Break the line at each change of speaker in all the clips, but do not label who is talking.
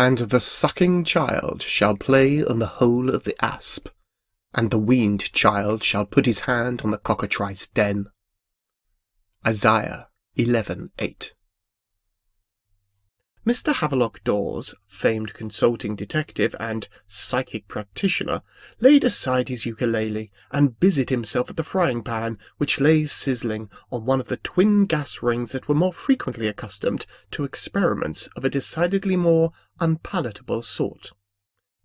And the sucking child shall play on the hole of the asp, and the weaned child shall put his hand on the cockatrice den. Isaiah 11:8. Mr. Havelock Dors, famed consulting detective and psychic practitioner, laid aside his ukulele and busied himself at the frying pan, which lay sizzling on one of the twin gas rings that were more frequently accustomed to experiments of a decidedly more unpalatable sort.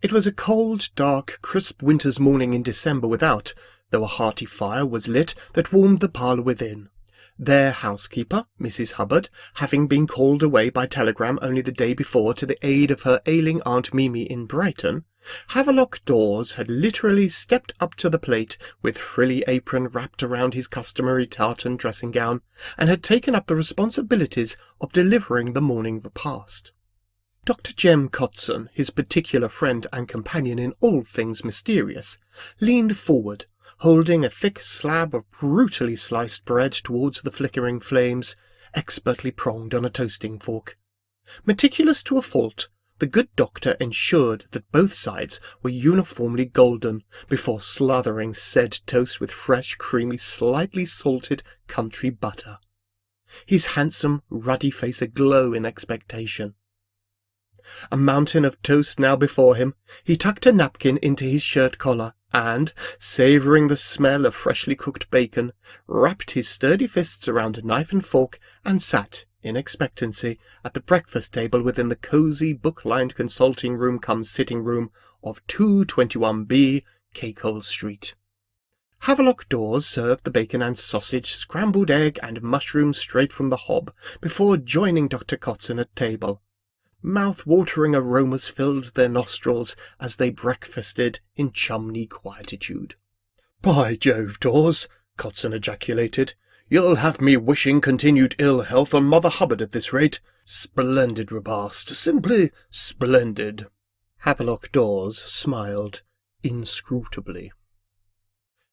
It was a cold, dark, crisp winter's morning in December without, though a hearty fire was lit that warmed the parlour within. Their housekeeper, Mrs. Hubbard, having been called away by telegram only the day before to the aid of her ailing Aunt Mimi in Brighton, Havelock Dors had literally stepped up to the plate with frilly apron wrapped around his customary tartan dressing-gown, and had taken up the responsibilities of delivering the morning repast. Dr. Jem Kotzen, his particular friend and companion in all things mysterious, leaned forward, holding a thick slab of brutally sliced bread towards the flickering flames, expertly pronged on a toasting fork. Meticulous to a fault, the good doctor ensured that both sides were uniformly golden before slathering said toast with fresh, creamy, slightly salted country butter. His handsome, ruddy face aglow in expectation. A mountain of toast now before him, he tucked a napkin into his shirt collar, and, savouring the smell of freshly cooked bacon, wrapped his sturdy fists around a knife and fork, and sat, in expectancy, at the breakfast table within the cosy, book-lined consulting-room-cum-sitting-room of 221B, Cakehole Street. Havelock Dors served the bacon and sausage, scrambled egg, and mushrooms straight from the hob, before joining Dr. Kotzen at table. Mouth-watering aromas filled their nostrils as they breakfasted in chummy quietude. "By Jove, Dors," Kotzen ejaculated, "you'll have me wishing continued ill health on Mother Hubbard at this rate. Splendid repast, simply splendid." Havelock Dors smiled inscrutably.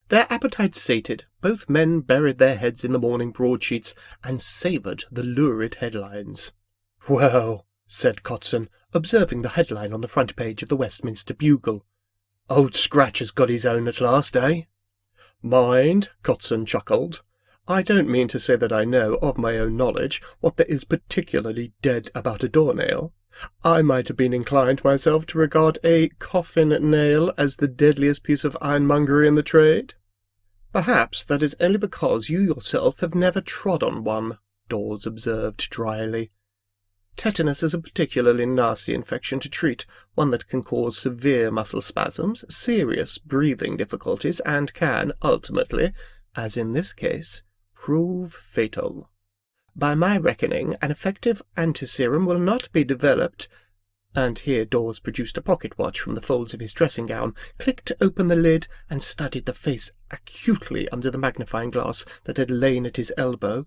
Their appetites sated, both men buried their heads in the morning broadsheets and savoured the lurid headlines. "Well," said Kotzen, observing the headline on the front page of the Westminster Bugle. "Old Scratch has got his own at last, eh?" "Mind," Kotzen chuckled, "I don't mean to say that I know, of my own knowledge, what there is particularly dead about a door-nail. I might have been inclined myself to regard a coffin-nail as the deadliest piece of ironmongery in the trade." "Perhaps that is only because you yourself have never trod on one," Dors observed dryly. "Tetanus is a particularly nasty infection to treat, one that can cause severe muscle spasms, serious breathing difficulties, and can, ultimately, as in this case, prove fatal. By my reckoning, an effective antiserum will not be developed—" and here Dors produced a pocket-watch from the folds of his dressing-gown, clicked open the lid, and studied the face acutely under the magnifying glass that had lain at his elbow,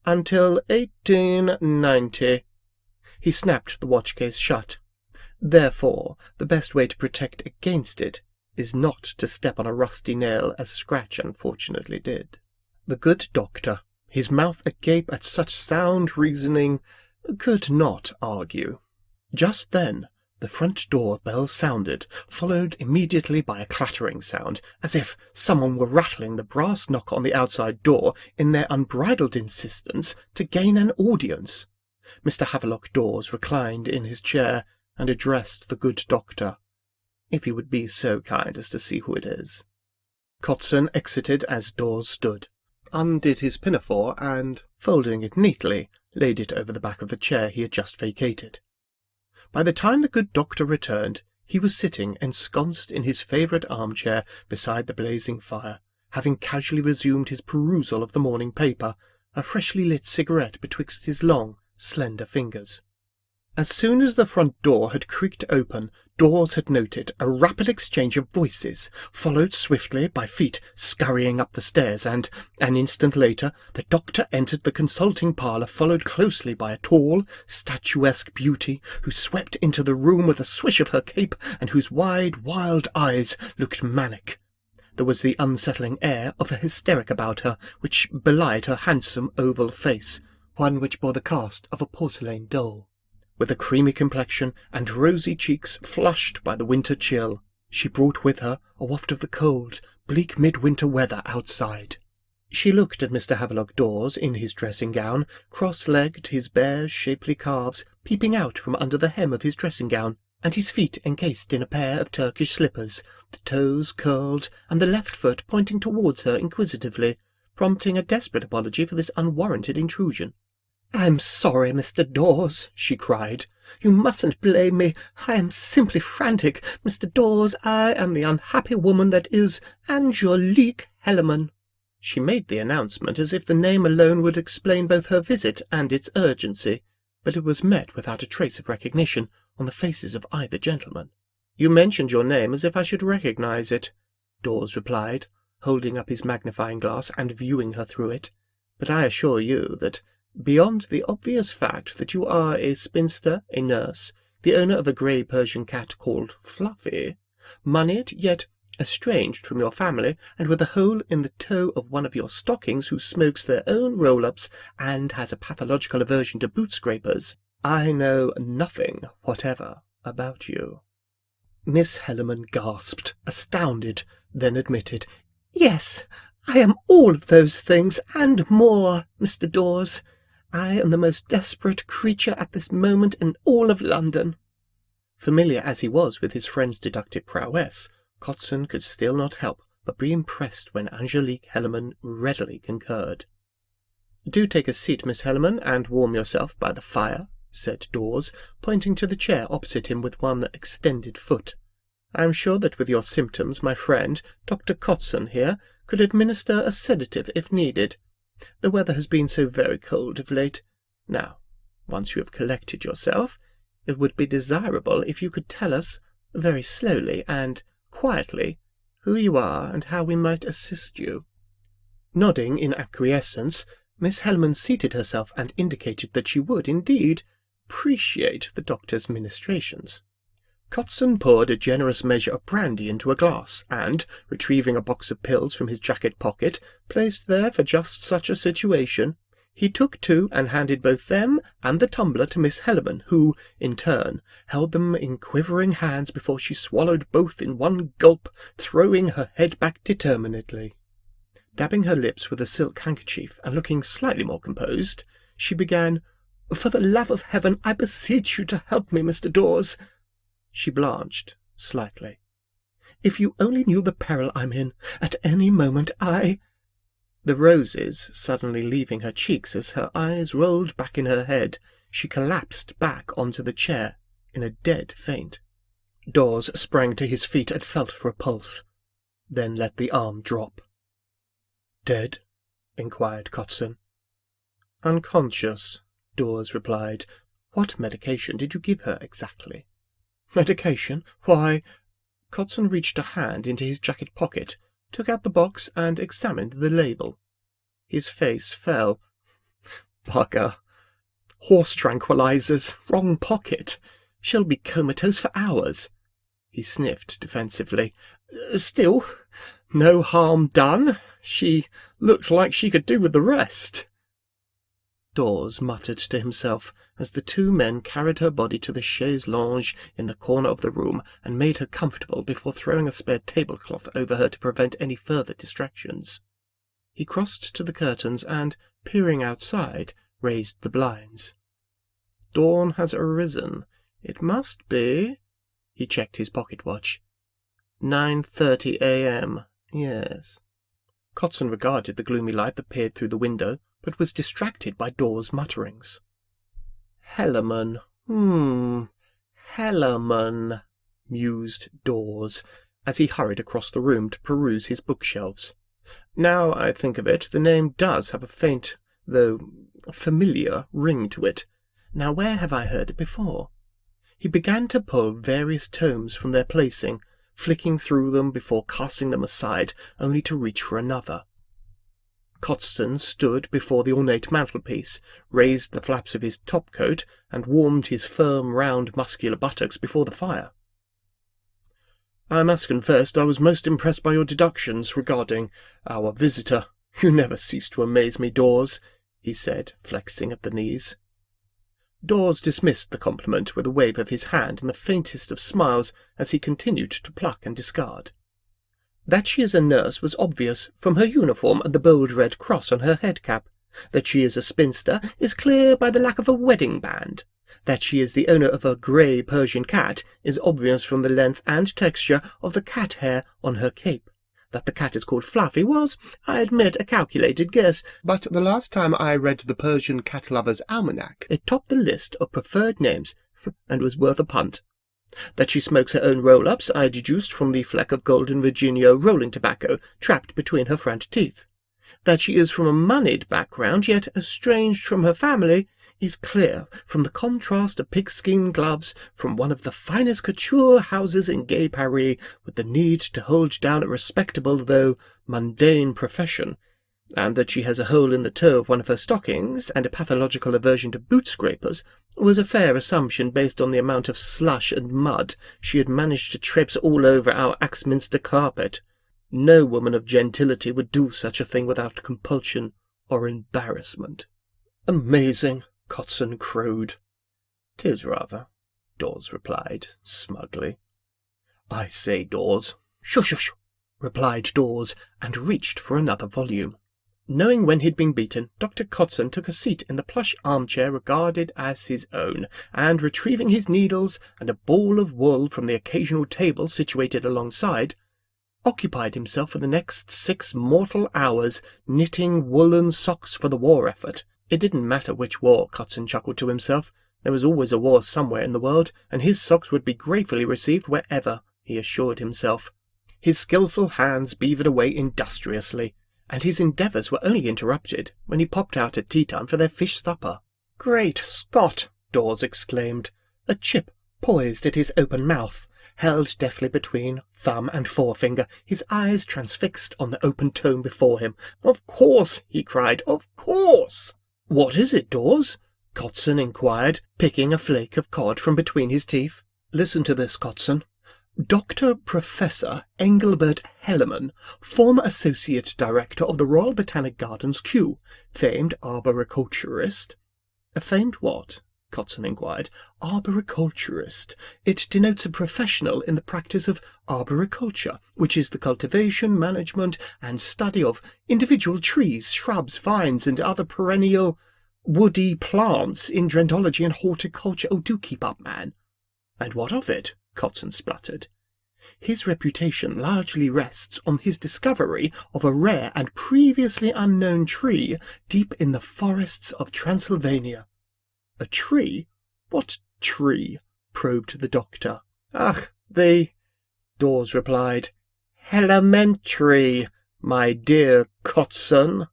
"until 1890. He snapped the watch-case shut. "Therefore, the best way to protect against it is not to step on a rusty nail, as Scratch unfortunately did." The good doctor, his mouth agape at such sound reasoning, could not argue. Just then the front door bell sounded, followed immediately by a clattering sound, as if someone were rattling the brass knock on the outside door in their unbridled insistence to gain an audience. Mr. Havelock Dors reclined in his chair and addressed the good doctor. "If you would be so kind as to see who it is." Kotzen exited as Dors stood, undid his pinafore, and, folding it neatly, laid it over the back of the chair he had just vacated. By the time the good doctor returned, he was sitting ensconced in his favourite armchair beside the blazing fire, having casually resumed his perusal of the morning paper, a freshly lit cigarette betwixt his long, slender fingers. As soon as the front door had creaked open, Dors had noted a rapid exchange of voices, followed swiftly by feet scurrying up the stairs, and, an instant later, the doctor entered the consulting parlour, followed closely by a tall, statuesque beauty, who swept into the room with a swish of her cape, and whose wide, wild eyes looked manic. There was the unsettling air of a hysteric about her, which belied her handsome oval face, one which bore the cast of a porcelain doll. with a creamy complexion and rosy cheeks flushed by the winter chill. She brought with her a waft of the cold, bleak midwinter weather outside. She looked at Mr. Havelock Dors in his dressing gown, cross-legged, his bare, shapely calves peeping out from under the hem of his dressing gown, and his feet encased in a pair of Turkish slippers, the toes curled, and the left foot pointing towards her inquisitively, prompting a desperate apology for this unwarranted intrusion. "I'm sorry, Mr. Dors," she cried. "You mustn't blame me. I am simply frantic. Mr. Dors, I am the unhappy woman that is Angelique Helleman." She made the announcement as if the name alone would explain both her visit and its urgency, but it was met without a trace of recognition on the faces of either gentleman. "You mentioned your name as if I should recognize it," Dors replied, holding up his magnifying glass and viewing her through it. "But I assure you that, beyond the obvious fact that you are a spinster, a nurse, the owner of a grey Persian cat called Fluffy, moneyed yet estranged from your family, and with a hole in the toe of one of your stockings who smokes their own roll-ups and has a pathological aversion to boot-scrapers, I know nothing whatever about you." Miss Helleman gasped, astounded, then admitted, "Yes, I am all of those things, and more, Mr. Dors. I am the most desperate creature at this moment in all of London." Familiar as he was with his friend's deductive prowess, Kotzen could still not help but be impressed when Angelique Helleman readily concurred. "Do take a seat, Miss Helleman, and warm yourself by the fire," said Dors, pointing to the chair opposite him with one extended foot. "I am sure that with your symptoms, my friend, Dr. Kotzen here, could administer a sedative if needed. The weather has been so very cold of late. Now, once you have collected yourself, it would be desirable if you could tell us, very slowly and quietly, who you are and how we might assist you." Nodding in acquiescence, Miss Helleman seated herself and indicated that she would, indeed, appreciate the doctor's ministrations. Kotzen poured a generous measure of brandy into a glass, and, retrieving a box of pills from his jacket pocket, placed there for just such a situation, he took two and handed both them and the tumbler to Miss Helleman, who, in turn, held them in quivering hands before she swallowed both in one gulp, throwing her head back determinedly. Dabbing her lips with a silk handkerchief and looking slightly more composed, she began, "For the love of heaven, I beseech you to help me, Mr. Dors." She blanched slightly. "If you only knew the peril I'm in, at any moment The roses suddenly leaving her cheeks as her eyes rolled back in her head, she collapsed back onto the chair in a dead faint. Dors sprang to his feet and felt for a pulse, then let the arm drop. "Dead?" inquired Kotzen. "Unconscious," Dors replied. "What medication did you give her exactly?" "Medication? Why—" Kotzen reached a hand into his jacket pocket, took out the box and examined the label. His face fell. "Bugger! Horse tranquilizers! Wrong pocket! She'll be comatose for hours." He sniffed defensively. "Still, no harm done. She looked like she could do with the rest." Dors muttered to himself as the two men carried her body to the chaise longue in the corner of the room and made her comfortable before throwing a spare tablecloth over her to prevent any further distractions. He crossed to the curtains and, peering outside, raised the blinds. "Dawn has arisen. It must be—" He checked his pocket-watch. 9:30 a.m. Yes. Kotzen regarded the gloomy light that peered through the window, but was distracted by Dors' mutterings. "Helleman. Helleman," mused Dors, as he hurried across the room to peruse his bookshelves. "Now I think of it, the name does have a faint, though familiar, ring to it. Now where have I heard it before?" He began to pull various tomes from their placing, flicking through them before casting them aside, only to reach for another. Kotzen stood before the ornate mantelpiece, raised the flaps of his topcoat, and warmed his firm, round, muscular buttocks before the fire. "I must confess I was most impressed by your deductions regarding our visitor. You never cease to amaze me, Dors," he said, flexing at the knees. Dors dismissed the compliment with a wave of his hand and the faintest of smiles as he continued to pluck and discard. That she is a nurse was obvious from her uniform and the bold red cross on her head cap. That she is a spinster is clear by the lack of a wedding band. That she is the owner of a grey Persian cat is obvious from the length and texture of the cat hair on her cape. That the cat is called Fluffy was, I admit, a calculated guess, but the last time I read the Persian Cat Lover's Almanac, it topped the list of preferred names, and was worth a punt. That she smokes her own roll-ups I deduced from the fleck of golden Virginia rolling tobacco trapped between her front teeth. That she is from a moneyed background, yet estranged from her family, is clear from the contrast of pigskin gloves from one of the finest couture houses in gay Paris, with the need to hold down a respectable though mundane profession, and that she has a hole in the toe of one of her stockings and a pathological aversion to boot-scrapers was a fair assumption based on the amount of slush and mud she had managed to traipse all over our Axminster carpet. No woman of gentility would do such a thing without compulsion or embarrassment. "Amazing," Kotzen crowed. "'Tis rather," Dors replied, smugly. "I say, Dors." "Shush, replied Dors, and reached for another volume. Knowing when he'd been beaten, Dr. Kotzen took a seat in the plush armchair regarded as his own, and retrieving his needles and a ball of wool from the occasional table situated alongside, occupied himself for the next 6 mortal hours knitting woolen socks for the war effort. It didn't matter which war, Kotzen chuckled to himself. There was always a war somewhere in the world, and his socks would be gratefully received wherever, he assured himself. His skilful hands beavered away industriously, and his endeavours were only interrupted when he popped out at tea-time for their fish supper. "Great Scott!" Dors exclaimed, a chip poised at his open mouth, held deftly between thumb and forefinger, his eyes transfixed on the open tome before him. "Of course!" he cried. "Of course!" "What is it, Dors?" Kotzen inquired, picking a flake of cod from between his teeth. "Listen to this, Kotzen. Dr. Professor Engelbert Hellermann, former Associate Director of the Royal Botanic Gardens, Kew, famed arboriculturist." "A famed what?" Kotzen inquired. "Arboriculturist. It denotes a professional in the practice of arboriculture, which is the cultivation, management, and study of individual trees, shrubs, vines, and other perennial woody plants in dendrology and horticulture. Oh, do keep up, man." "And what of it?" Kotzen spluttered. "His reputation largely rests on his discovery of a rare and previously unknown tree deep in the forests of Transylvania." "A tree? What tree?" probed the doctor. "Ach, Dors replied. "Elementary, my dear Kotzen."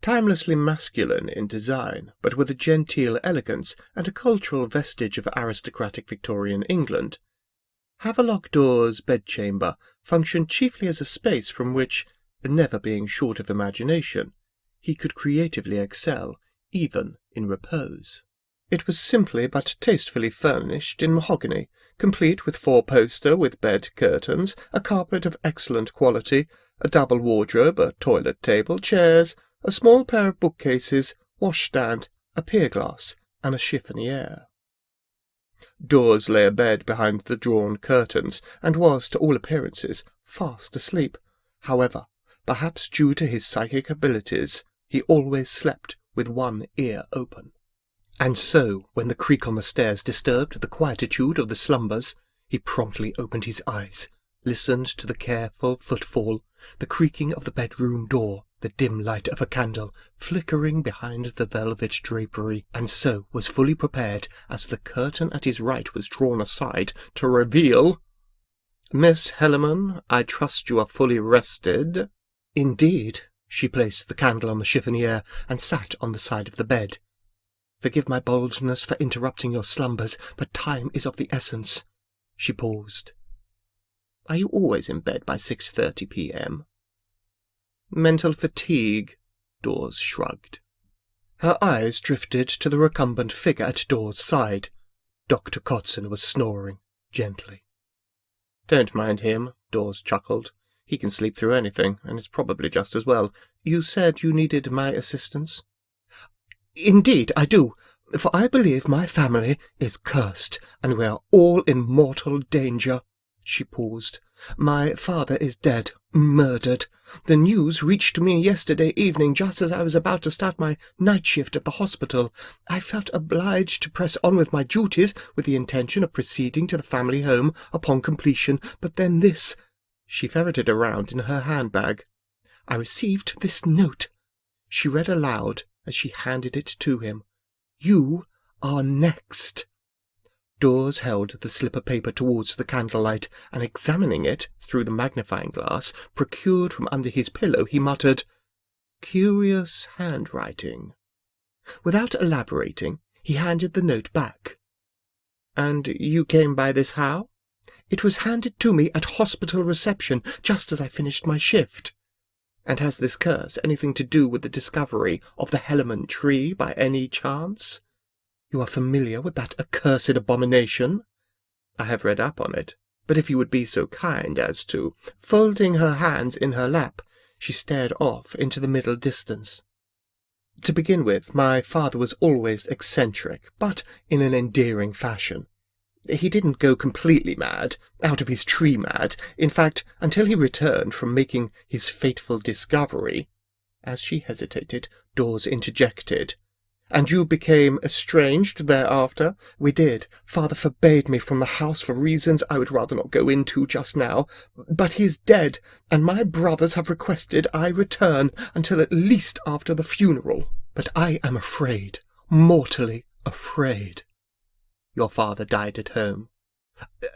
Timelessly masculine in design, but with a genteel elegance and a cultural vestige of aristocratic Victorian England, Havelock Dors' bedchamber functioned chiefly as a space from which, never being short of imagination, he could creatively excel, even in repose. It was simply but tastefully furnished in mahogany, complete with 4-poster with bed curtains, a carpet of excellent quality, a double wardrobe, a toilet table, chairs, a small pair of bookcases, washstand, a pier-glass, and a chiffonier. Dors lay abed behind the drawn curtains, and was, to all appearances, fast asleep. However, perhaps due to his psychic abilities, he always slept with one ear open. And so, when the creak on the stairs disturbed the quietude of the slumbers, he promptly opened his eyes, listened to the careful footfall, the creaking of the bedroom door, the dim light of a candle flickering behind the velvet drapery, and so was fully prepared as the curtain at his right was drawn aside to reveal— "Miss Hellermann, I trust you are fully rested?" "Indeed." She placed the candle on the chiffonier and sat on the side of the bed. "Forgive my boldness for interrupting your slumbers, but time is of the essence." She paused. "Are you always in bed by 6:30 p.m.? "Mental fatigue," Dors shrugged. Her eyes drifted to the recumbent figure at Dors' side. Dr. Kotzen was snoring, gently. "Don't mind him," Dors chuckled. "He can sleep through anything, and it's probably just as well. You said you needed my assistance?" Indeed, I do, for I believe my family is cursed, and we are all in mortal danger. She paused. My father is dead, murdered. The news reached me yesterday evening just as I was about to start my night shift at the hospital. I felt obliged to press on with my duties with the intention of proceeding to the family home upon completion, but then this— She ferreted around in her handbag. I received this note. She read aloud as she handed it to him. You are next. Dors held the slip of paper towards the candlelight, and examining it through the magnifying glass procured from under his pillow, he muttered, Curious handwriting. Without elaborating, he handed the note back. And you came by this how? It was handed to me at hospital reception just as I finished my shift. And has this curse anything to do with the discovery of the Helaman tree by any chance? You are familiar with that accursed abomination? I have read up on it, but if you would be so kind as to— Folding her hands in her lap, she stared off into the middle distance. To begin with, my father was always eccentric, but in an endearing fashion. He didn't go completely mad, out of his tree mad, in fact, until he returned from making his fateful discovery. As she hesitated, Dors interjected. And you became estranged thereafter? We did. Father forbade me from the house for reasons I would rather not go into just now. But he is dead, and my brothers have requested I return until at least after the funeral. But I am afraid, mortally afraid. Your father died at home.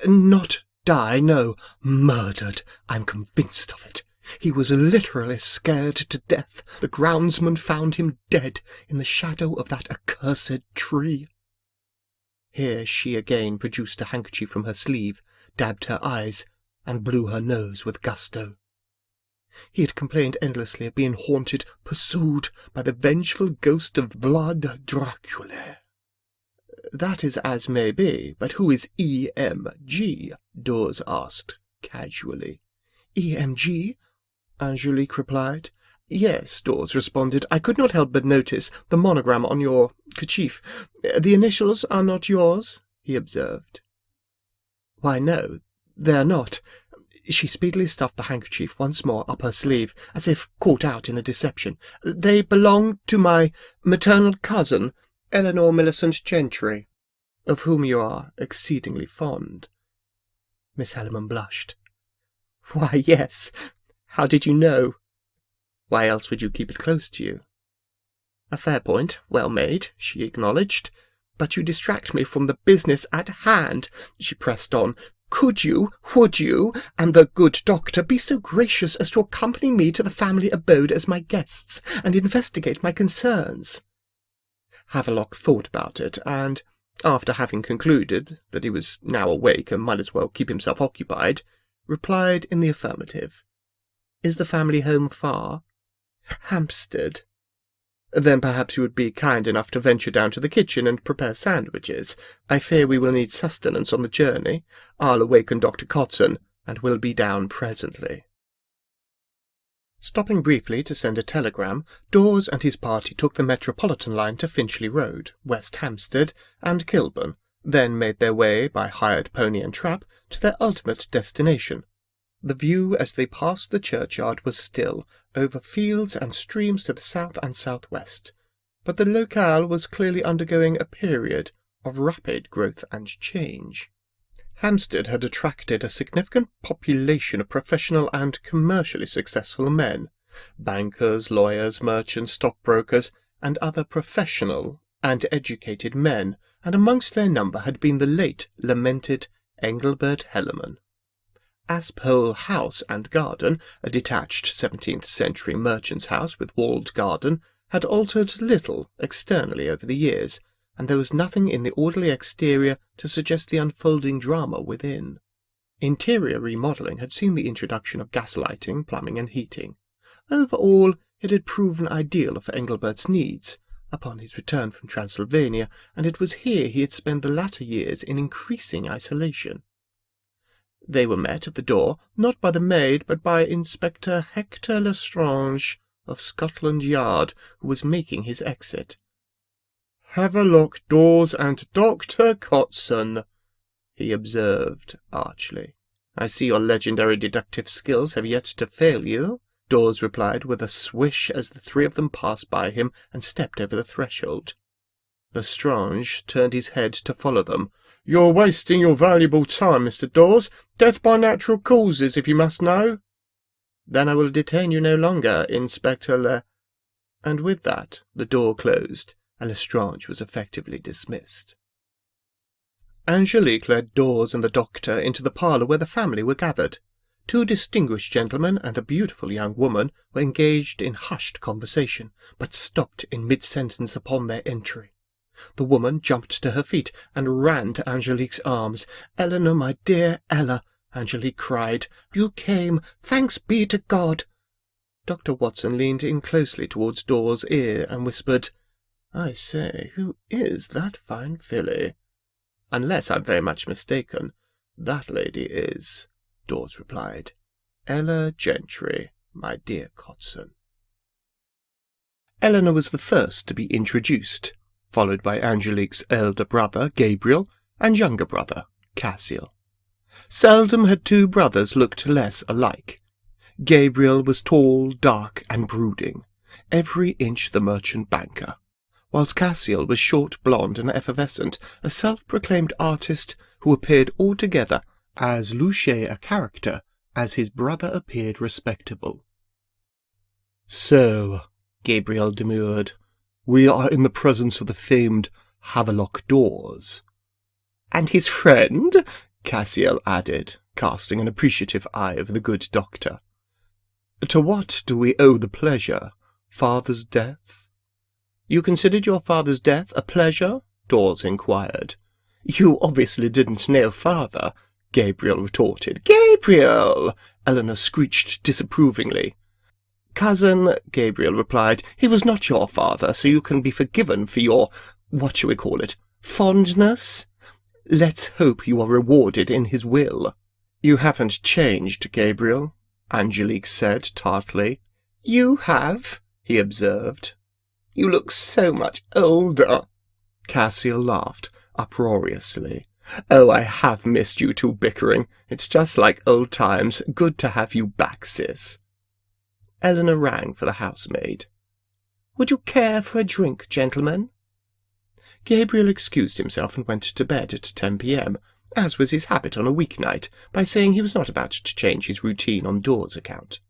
Not die, no, murdered. I'm convinced of it. He was literally scared to death. The groundsman found him dead in the shadow of that accursed tree. Here she again produced a handkerchief from her sleeve, dabbed her eyes, and blew her nose with gusto. He had complained endlessly of being haunted, pursued by the vengeful ghost of Vlad Dracula. That is as may be, but who is E.M.G.? Dors asked, casually. E.M.G.? Angelique replied. Yes, Dors responded. I could not help but notice the monogram on your kerchief. The initials are not yours? He observed. Why, no, they are not. She speedily stuffed the handkerchief once more up her sleeve, as if caught out in a deception. They belong to my maternal cousin, Eleanor Millicent Gentry, of whom you are exceedingly fond. Miss Helaman blushed. Why, yes. How did you know? Why else would you keep it close to you? A fair point, well made, she acknowledged. But you distract me from the business at hand, she pressed on. Could you, would you, and the good doctor be so gracious as to accompany me to the family abode as my guests, and investigate my concerns? Havelock thought about it, and, after having concluded that he was now awake and might as well keep himself occupied, replied in the affirmative. Is the family home far? Hampstead. Then perhaps you would be kind enough to venture down to the kitchen and prepare sandwiches. I fear we will need sustenance on the journey. I'll awaken Dr. Kotzen, and will be down presently. Stopping briefly to send a telegram, Dors and his party took the Metropolitan line to Finchley Road, West Hampstead, and Kilburn, then made their way by hired pony and trap to their ultimate destination. The view as they passed the churchyard was still, over fields and streams to the south and southwest, but the locale was clearly undergoing a period of rapid growth and change. Hampstead had attracted a significant population of professional and commercially successful men, bankers, lawyers, merchants, stockbrokers, and other professional and educated men, and amongst their number had been the late lamented Engelbert Helaman. Asphole House and Garden, a detached 17th-century merchant's house with walled garden, had altered little externally over the years, and there was nothing in the orderly exterior to suggest the unfolding drama within. Interior remodelling had seen the introduction of gas lighting, plumbing, and heating. Overall, it had proven ideal for Engelbert's needs upon his return from Transylvania, and it was here he had spent the latter years in increasing isolation. They were met at the door, not by the maid, but by Inspector Hector Lestrange of Scotland Yard, who was making his exit. Havelock Dors and Dr. Kotzen, he observed archly. I see your legendary deductive skills have yet to fail you, Dors replied with a swish as the three of them passed by him and stepped over the threshold. Lestrange turned his head to follow them. You're wasting your valuable time, Mr. Dors. Death by natural causes, if you must know. Then I will detain you no longer, Inspector Le... And with that, the door closed, and Lestrange was effectively dismissed. Angelique led Dors and the doctor into the parlour where the family were gathered. Two distinguished gentlemen and a beautiful young woman were engaged in hushed conversation, but stopped in mid-sentence upon their entry. The woman jumped to her feet and ran to Angelique's arms. "Eleanor, my dear Ella," Angelique cried, "you came, thanks be to God!" Dr. Watson leaned in closely towards Dors' ear and whispered, "I say, who is that fine filly?" "Unless I'm very much mistaken, that lady is," Dors replied. "Ella Gentry, my dear Kotzen." Eleanor was the first to be introduced, followed by Angelique's elder brother, Gabriel, and younger brother, Cassiel. Seldom had two brothers looked less alike. Gabriel was tall, dark, and brooding, every inch the merchant banker, whilst Cassiel was short, blonde, and effervescent, a self-proclaimed artist who appeared altogether as louche a character as his brother appeared respectable. "So," Gabriel demurred, "we are in the presence of the famed Havelock Dors." "And his friend," Cassiel added, casting an appreciative eye over the good doctor. "To what do we owe the pleasure? Father's death?" "You considered your father's death a pleasure?" Dors inquired. "You obviously didn't know father," Gabriel retorted. "Gabriel!" Eleanor screeched disapprovingly. "Cousin," Gabriel replied, "he was not your father, so you can be forgiven for your, what shall we call it, fondness? Let's hope you are rewarded in his will." "You haven't changed, Gabriel," Angelique said tartly. "You have," he observed. "You look so much older." Cassiel laughed uproariously. "Oh, I have missed you two bickering. It's just like old times. Good to have you back, sis." Eleanor rang for the housemaid. "Would you care for a drink, gentlemen?" Gabriel excused himself and went to bed at 10 p.m., as was his habit on a weeknight, by saying he was not about to change his routine on Dors' account.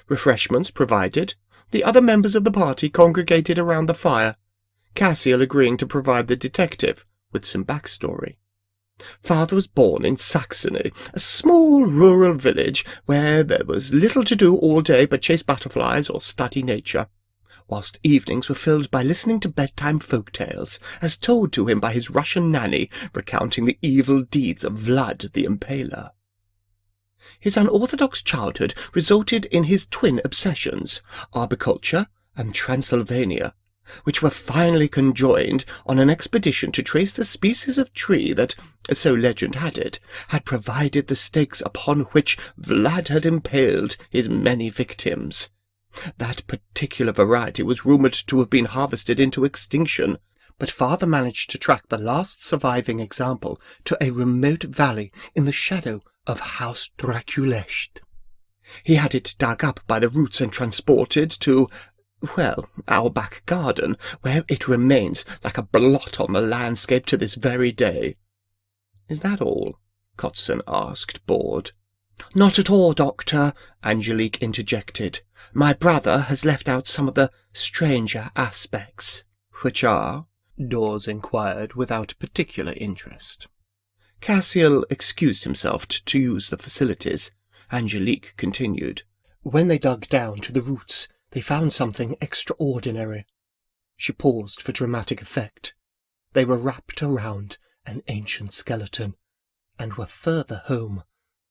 Refreshments provided, the other members of the party congregated around the fire, Cassiel agreeing to provide the detective with some backstory. Father was born in Saxony, a small rural village where there was little to do all day but chase butterflies or study nature, whilst evenings were filled by listening to bedtime folk tales, as told to him by his Russian nanny, recounting the evil deeds of Vlad the Impaler. His unorthodox childhood resulted in his twin obsessions, arboriculture and Transylvania, which were finally conjoined on an expedition to trace the species of tree that, so legend had it, had provided the stakes upon which Vlad had impaled his many victims. That particular variety was rumoured to have been harvested into extinction, but father managed to track the last surviving example to a remote valley in the shadow of House Draculecht. He had it dug up by the roots and transported to, well, our back garden, where it remains like a blot on the landscape to this very day. "Is that all?" Kotzen asked, bored. "Not at all, Doctor," Angelique interjected. "My brother has left out some of the stranger aspects." "Which are?" Dors inquired without particular interest. Cassiel excused himself to use the facilities. Angelique continued. "When they dug down to the roots, they found something extraordinary." She paused for dramatic effect. "They were wrapped around an ancient skeleton, and were further home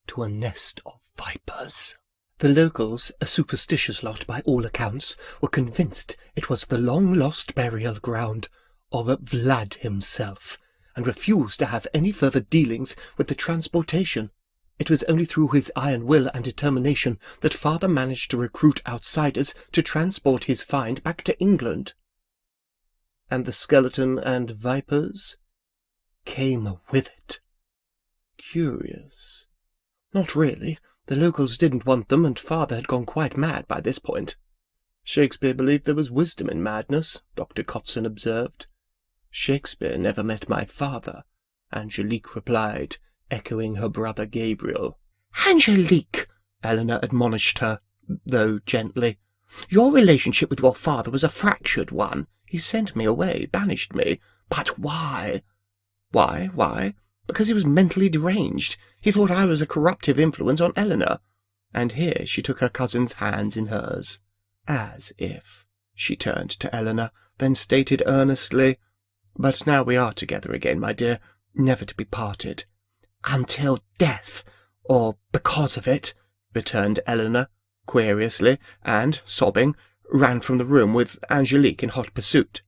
to a nest of vipers. The locals, a superstitious lot by all accounts, were convinced it was the long-lost burial ground of Vlad himself, and refused to have any further dealings with the transportation. It was only through his iron will and determination that father managed to recruit outsiders to transport his find back to England." and the skeleton and vipers came with it. Curious. Not really. The locals didn't want them, and father had gone quite mad by this point. Shakespeare believed there was wisdom in madness, Dr. Kotzen observed. Shakespeare never met my father, Angelique replied, echoing her brother Gabriel. Angelique, Eleanor admonished her, though gently. Your relationship with your father was a fractured one. He sent me away, banished me. But why? Why? Because he was mentally deranged. He thought I was a corruptive influence on Eleanor. And here she took her cousin's hands in hers. As if. She turned to Eleanor, then stated earnestly, But now we are together again, my dear, never to be parted. Until death, or because of it, returned Eleanor, querulously, and, sobbing, ran from the room with Angelique in hot pursuit.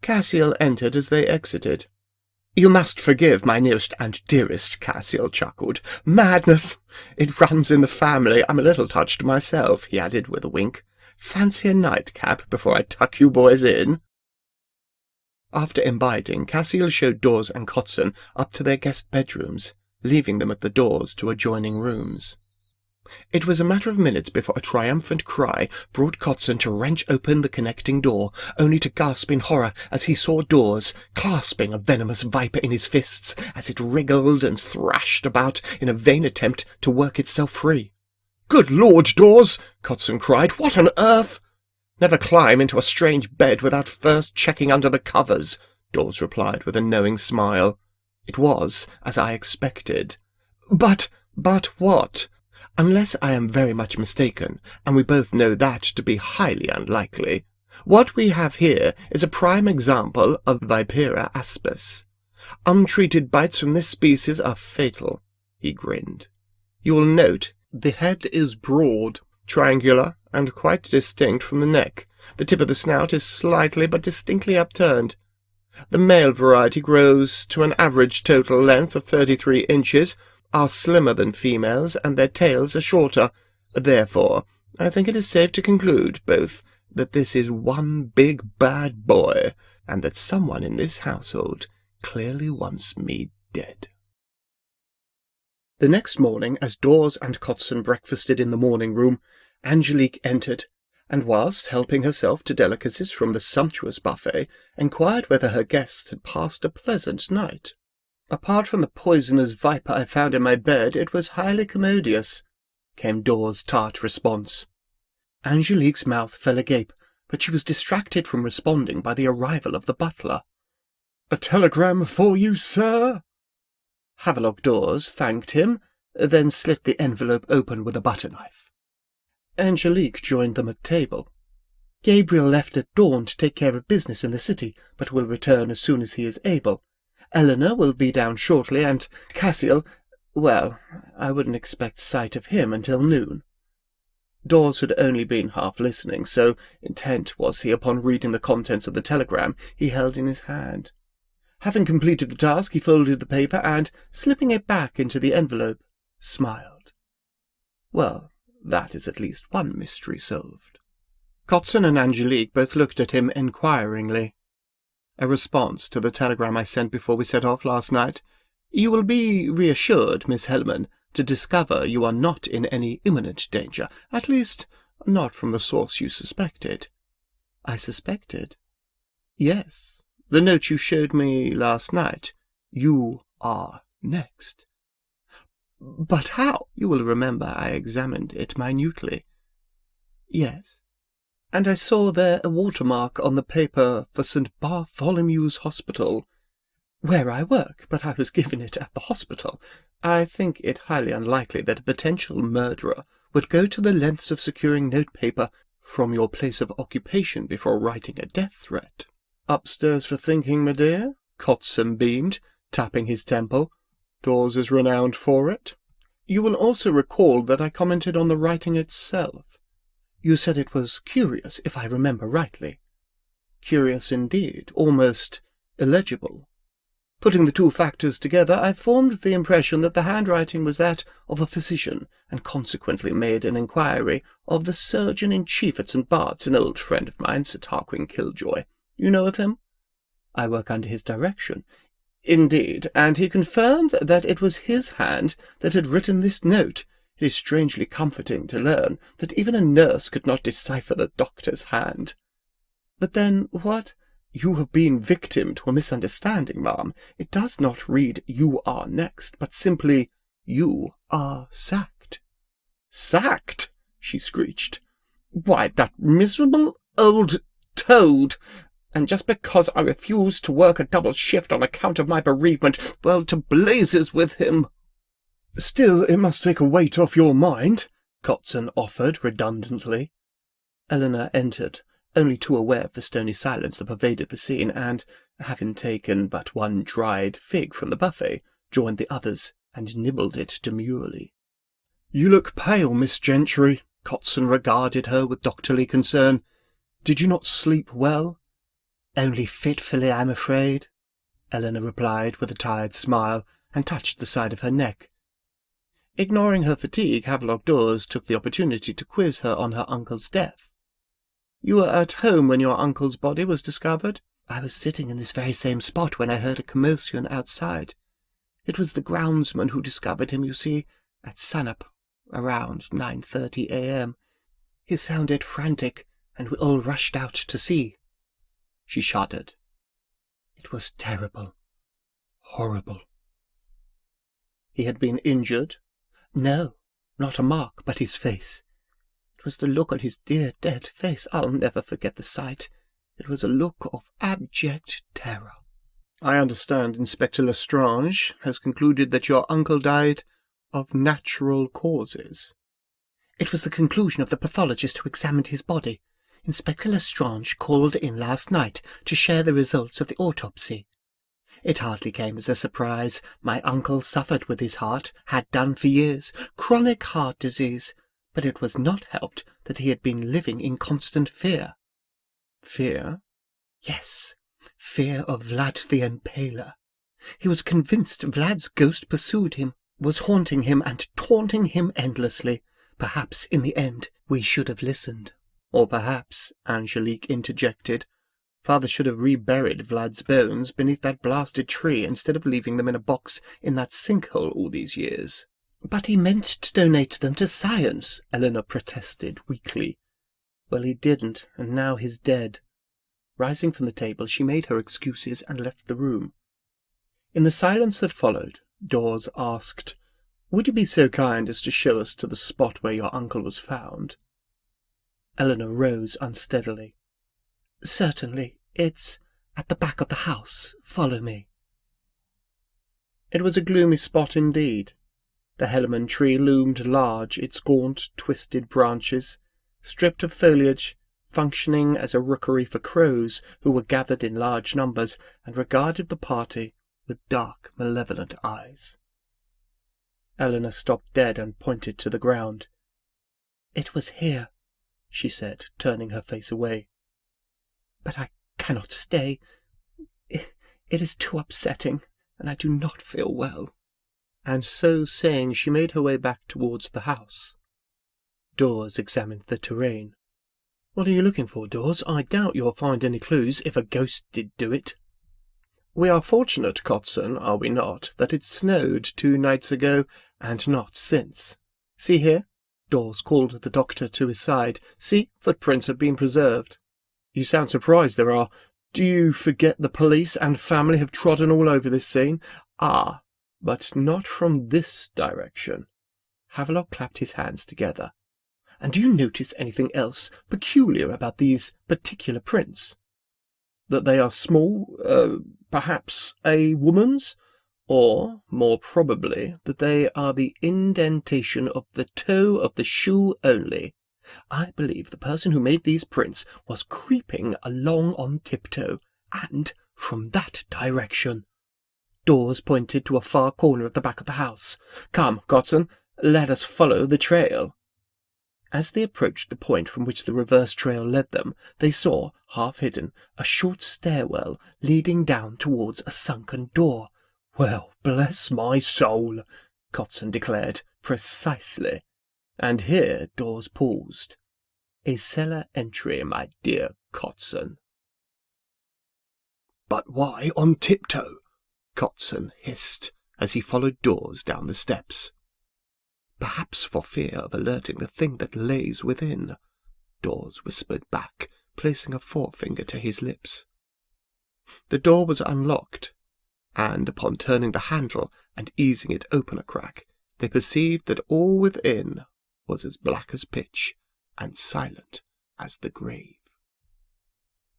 Cassiel entered as they exited. You must forgive my nearest and dearest, Cassiel chuckled. Madness! It runs in the family. I'm a little touched myself, he added with a wink. Fancy a nightcap before I tuck you boys in. After imbibing, Cassiel showed Dors and Kotzen up to their guest bedrooms, leaving them at the doors to adjoining rooms. It was a matter of minutes before a triumphant cry brought Kotzen to wrench open the connecting door, only to gasp in horror as he saw Dors clasping a venomous viper in his fists as it wriggled and thrashed about in a vain attempt to work itself free. "Good Lord, Dors!" Kotzen cried. "What on earth?" "Never climb into a strange bed without first checking under the covers," Dors replied with a knowing smile. "It was as I expected." But what? Unless I am very much mistaken, and we both know that to be highly unlikely, what we have here is a prime example of Vipera aspis. Untreated bites from this species are fatal." He grinned. "You will note the head is broad, triangular, and quite distinct from the neck. The tip of the snout is slightly but distinctly upturned. The male variety grows to an average total length of 33 inches, are slimmer than females, and their tails are shorter. Therefore, I think it is safe to conclude both that this is one big bad boy, and that someone in this household clearly wants me dead." The next morning, as Dors and Kotzen breakfasted in the morning room, Angelique entered, and whilst helping herself to delicacies from the sumptuous buffet, inquired whether her guests had passed a pleasant night. "Apart from the poisonous viper I found in my bed, it was highly commodious," came Dors' tart response. Angelique's mouth fell agape, but she was distracted from responding by the arrival of the butler. "A telegram for you, sir." Havelock Dors thanked him, then slit the envelope open with a butter knife. Angelique joined them at table. "Gabriel left at dawn to take care of business in the city, but will return as soon as he is able. Eleanor will be down shortly, and Cassiel, well, I wouldn't expect sight of him until noon." Dors had only been half listening, so intent was he upon reading the contents of the telegram he held in his hand. Having completed the task, he folded the paper and, slipping it back into the envelope, smiled. Well, that is at least one mystery solved. Kotzen and Angelique both looked at him inquiringly. "A response to the telegram I sent before we set off last night. You will be reassured, Miss Hellman, to discover you are not in any imminent danger, at least not from the source you suspected." "I suspected?" "Yes. The note you showed me last night. You are next." "But how?" "You will remember I examined it minutely." "Yes. And I saw there a watermark on the paper for St. Bartholomew's Hospital, where I work, but I was given it at the hospital. I think it highly unlikely that a potential murderer would go to the lengths of securing notepaper from your place of occupation before writing a death threat." "Upstairs for thinking, my dear?" Kotzen beamed, tapping his temple. "Dors is renowned for it. You will also recall that I commented on the writing itself. You said it was curious, if I remember rightly." "Curious indeed, almost illegible. Putting the two factors together, I formed the impression that the handwriting was that of a physician, and consequently made an inquiry of the surgeon-in-chief at St. Bart's, an old friend of mine, Sir Tarquin Killjoy. You know of him? I work under his direction. Indeed, and he confirmed that it was his hand that had written this note. It is strangely comforting to learn that even a nurse could not decipher the doctor's hand. But then what? You have been victim to a misunderstanding, ma'am. It does not read, "You are next," but simply, "You are sacked." "Sacked?" she screeched. "Why, that miserable old toad! And just because I refused to work a double shift on account of my bereavement, well, to blazes with him." "Still, it must take a weight off your mind," Kotzen offered redundantly. Eleanor entered, only too aware of the stony silence that pervaded the scene, and, having taken but one dried fig from the buffet, joined the others and nibbled it demurely. "You look pale, Miss Gentry." Kotzen regarded her with doctorly concern. "Did you not sleep well?" "Only fitfully, I'm afraid," Eleanor replied with a tired smile, and touched the side of her neck. Ignoring her fatigue, Havelock Dors took the opportunity to quiz her on her uncle's death. "You were at home when your uncle's body was discovered?" "I was sitting in this very same spot when I heard a commotion outside. It was the groundsman who discovered him, you see, at sun-up, around 9:30 a.m. He sounded frantic, and we all rushed out to see." She shuddered. "It was terrible. Horrible." "He had been injured?" "No, not a mark but his face. It was the look on his dear dead face. I'll never forget the sight. It was a look of abject terror." "I understand Inspector Lestrange has concluded that your uncle died of natural causes." "It was the conclusion of the pathologist who examined his body. Inspector Lestrange called in last night to share the results of the autopsy. It hardly came as a surprise. My uncle suffered with his heart, had done for years, chronic heart disease, but it was not helped that he had been living in constant fear." "Fear?" "Yes, fear of Vlad the Impaler. He was convinced Vlad's ghost pursued him, was haunting him and taunting him endlessly. Perhaps, in the end, we should have listened." "Or perhaps," Angelique interjected, "Father should have reburied Vlad's bones beneath that blasted tree instead of leaving them in a box in that sinkhole all these years." "But he meant to donate them to science," Eleanor protested weakly. "Well, he didn't, and now he's dead." Rising from the table, she made her excuses and left the room. In the silence that followed, Dors asked, "Would you be so kind as to show us to the spot where your uncle was found?" Eleanor rose unsteadily. "Certainly. It's at the back of the house. Follow me." It was a gloomy spot indeed. The Helaman tree loomed large, its gaunt, twisted branches, stripped of foliage, functioning as a rookery for crows who were gathered in large numbers and regarded the party with dark, malevolent eyes. Eleanor stopped dead and pointed to the ground. "It was here," she said, turning her face away. "But I cannot stay. It is too upsetting, and I do not feel well." And so saying, she made her way back towards the house. Dors examined the terrain. "What are you looking for, Dors? I doubt you'll find any clues if a ghost did do it." "We are fortunate, Kotzen, are we not, that it snowed 2 nights ago, and not since. See here." Dors called the doctor to his side. "See, footprints have been preserved." "You sound surprised there are. Do you forget the police and family have trodden all over this scene?" "Ah, but not from this direction." Havelock clapped his hands together. "And do you notice anything else peculiar about these particular prints?" "That they are small, perhaps a woman's? Or, more probably, that they are the indentation of the toe of the shoe only. I believe the person who made these prints was creeping along on tiptoe, and from that direction." Dors pointed to a far corner at the back of the house. "Come, Kotzen, let us follow the trail." As they approached the point from which the reverse trail led them, they saw, half hidden, a short stairwell leading down towards a sunken door. "Well, bless my soul," Kotzen declared. "Precisely." And here Dors paused. "A cellar entry, my dear Kotzen." "But why on tiptoe?" Kotzen hissed as he followed Dors down the steps. "Perhaps for fear of alerting the thing that lays within," Dors whispered back, placing a forefinger to his lips. The door was unlocked, and upon turning the handle and easing it open a crack, they perceived that all within was as black as pitch and silent as the grave.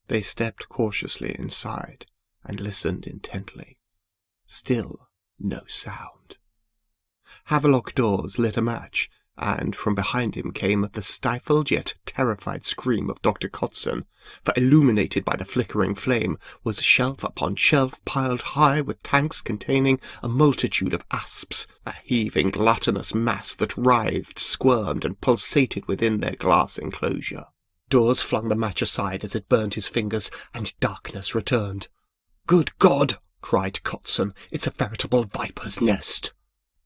They stepped cautiously inside and listened intently. Still no sound. Havelock Dors lit a match, and from behind him came the stifled yet terrified scream of Dr. Kotzen, for illuminated by the flickering flame was shelf upon shelf piled high with tanks containing a multitude of asps, a heaving gluttonous mass that writhed, squirmed, and pulsated within their glass enclosure. Dors flung the match aside as it burned his fingers, and darkness returned. "Good God!" cried Kotzen. "It's a veritable viper's nest."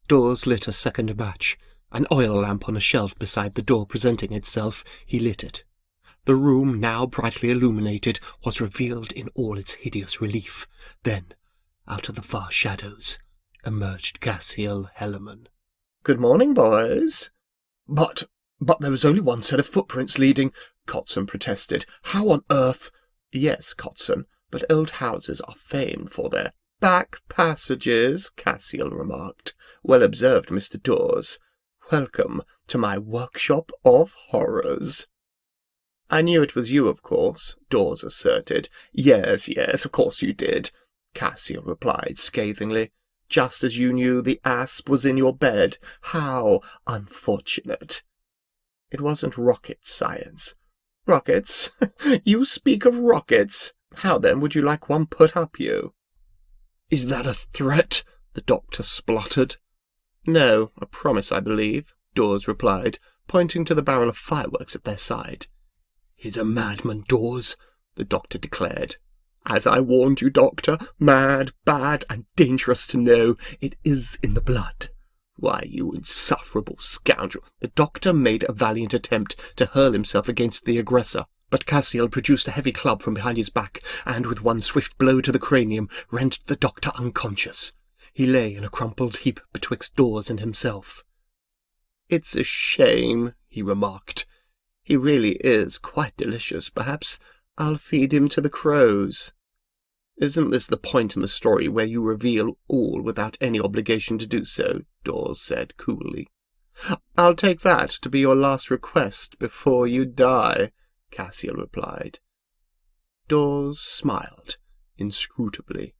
Dors lit a second match, an oil lamp on a shelf beside the door presenting itself. He lit it. The room, now brightly illuminated, was revealed in all its hideous relief. Then, out of the far shadows, emerged Cassiel Hellerman. "Good morning, boys." But there was only one set of footprints leading," Kotzen protested. "How on earth—" "Yes, Kotzen, but old houses are famed for their back passages," Cassiel remarked. "Well observed, Mr. Dors. Welcome to my workshop of horrors." "I knew it was you, of course," Dors asserted. Yes, of course you did," Cassiel replied scathingly. "Just as you knew the asp was in your bed. How unfortunate." "It wasn't rocket science." "Rockets? You speak of rockets. How, then, would you like one put up you?" "Is that a threat?" the doctor spluttered. "No, a promise, I believe," Dors replied, pointing to the barrel of fireworks at their side. "He's a madman, Dors," the doctor declared. "As I warned you, Doctor, mad, bad, and dangerous to know. It is in the blood. Why, you insufferable scoundrel!" The doctor made a valiant attempt to hurl himself against the aggressor, but Cassiel produced a heavy club from behind his back, and with one swift blow to the cranium rendered the doctor unconscious. He lay in a crumpled heap betwixt Dors and himself. "It's a shame," he remarked. "He really is quite delicious. Perhaps I'll feed him to the crows." "Isn't this the point in the story where you reveal all without any obligation to do so?" Dors said coolly. "I'll take that to be your last request before you die," Cassiel replied. Dors smiled inscrutably.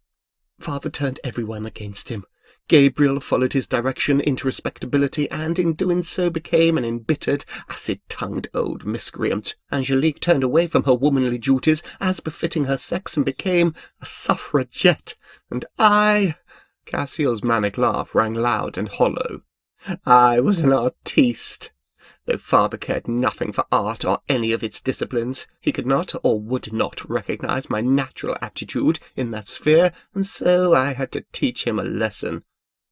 Father turned everyone against him. Gabriel followed his direction into respectability, and in doing so became an embittered, acid-tongued old miscreant. Angelique turned away from her womanly duties, as befitting her sex, and became a suffragette. And I— Cassiel's manic laugh rang loud and hollow. "I was an artiste. Though father cared nothing for art or any of its disciplines, he could not or would not recognize my natural aptitude in that sphere, and so I had to teach him a lesson.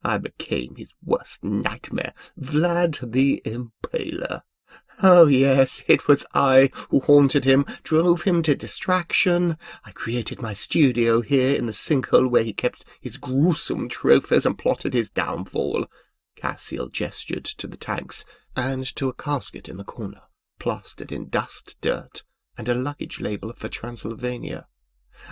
I became his worst nightmare, Vlad the Impaler. Oh, yes, it was I who haunted him, drove him to distraction. I created my studio here in the sinkhole where he kept his gruesome trophies and plotted his downfall." Cassiel gestured to the tanks and to a casket in the corner, plastered in dust, dirt, and a luggage label for Transylvania.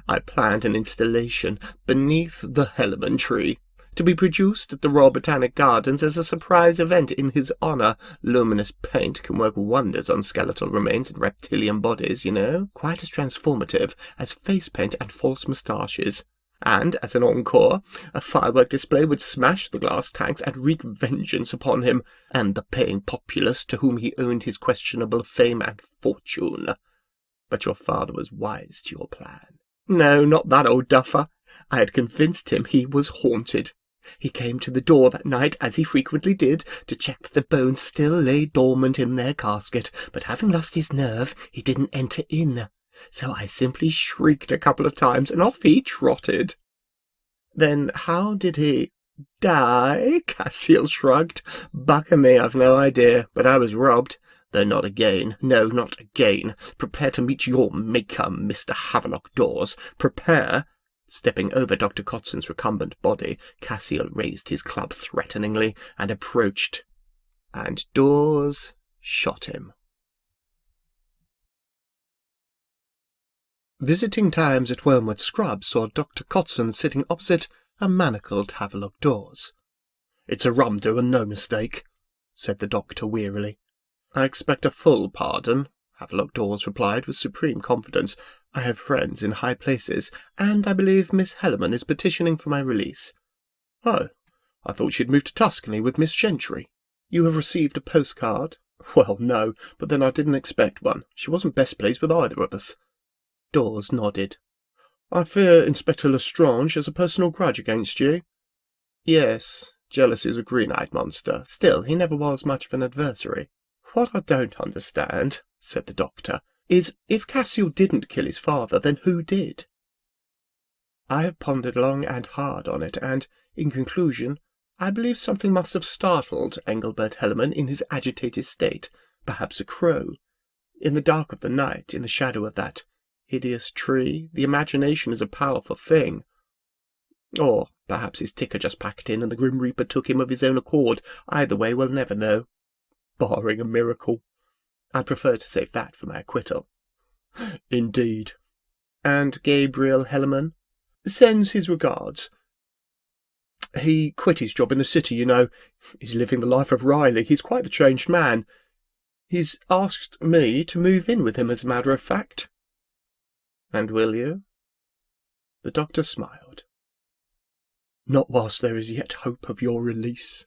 "I planned an installation beneath the Hellerman tree, to be produced at the Royal Botanic Gardens as a surprise event in his honour. Luminous paint can work wonders on skeletal remains and reptilian bodies, you know, quite as transformative as face paint and false moustaches. And, as an encore, a firework display would smash the glass tanks and wreak vengeance upon him and the paying populace to whom he owed his questionable fame and fortune. But your father was wise to your plan. No, not that old duffer. I had convinced him he was haunted. He came to the door that night, as he frequently did, to check that the bones still lay dormant in their casket, but having lost his nerve, he didn't enter in. So I simply shrieked a couple of times, and off he trotted." "Then how did he—" "Die?" Cassiel shrugged. "Bugger me, I've no idea, but I was robbed. Though not again. No, not again. Prepare to meet your maker, Mr. Havelock Dors. Prepare Stepping over Dr. Kotzen's recumbent body, Cassiel raised his club threateningly and approached, and Dors shot him. Visiting times at Wormwood Scrub saw Dr. Kotzen sitting opposite a manacled Havelock Dors. "It's a rum do and no mistake," said the doctor wearily. "I expect a full pardon," Havelock Dors replied with supreme confidence. "I have friends in high places, and I believe Miss Hellerman is petitioning for my release." "Oh, I thought she'd moved to Tuscany with Miss Gentry." "You have received a postcard?" "Well, no, but then I didn't expect one. She wasn't best pleased with either of us." Dors nodded. "I fear Inspector Lestrange has a personal grudge against you." "Yes, jealousy is a green-eyed monster. Still, he never was much of an adversary." "What I don't understand," said the doctor, "is if Cassiel didn't kill his father, then who did?" "I have pondered long and hard on it, and, in conclusion, I believe something must have startled Engelbert Hellerman in his agitated state, perhaps a crow. In the dark of the night, in the shadow of that hideous tree, the imagination is a powerful thing. Or perhaps his ticker just packed in and the Grim Reaper took him of his own accord. Either way, we'll never know. Barring a miracle. I'd prefer to save that for my acquittal." "Indeed." "And Gabriel Hellerman?" "Sends his regards. He quit his job in the city, you know. He's living the life of Riley. He's quite the changed man. He's asked me to move in with him, as a matter of fact." "And will you?" The doctor smiled. "Not whilst there is yet hope of your release."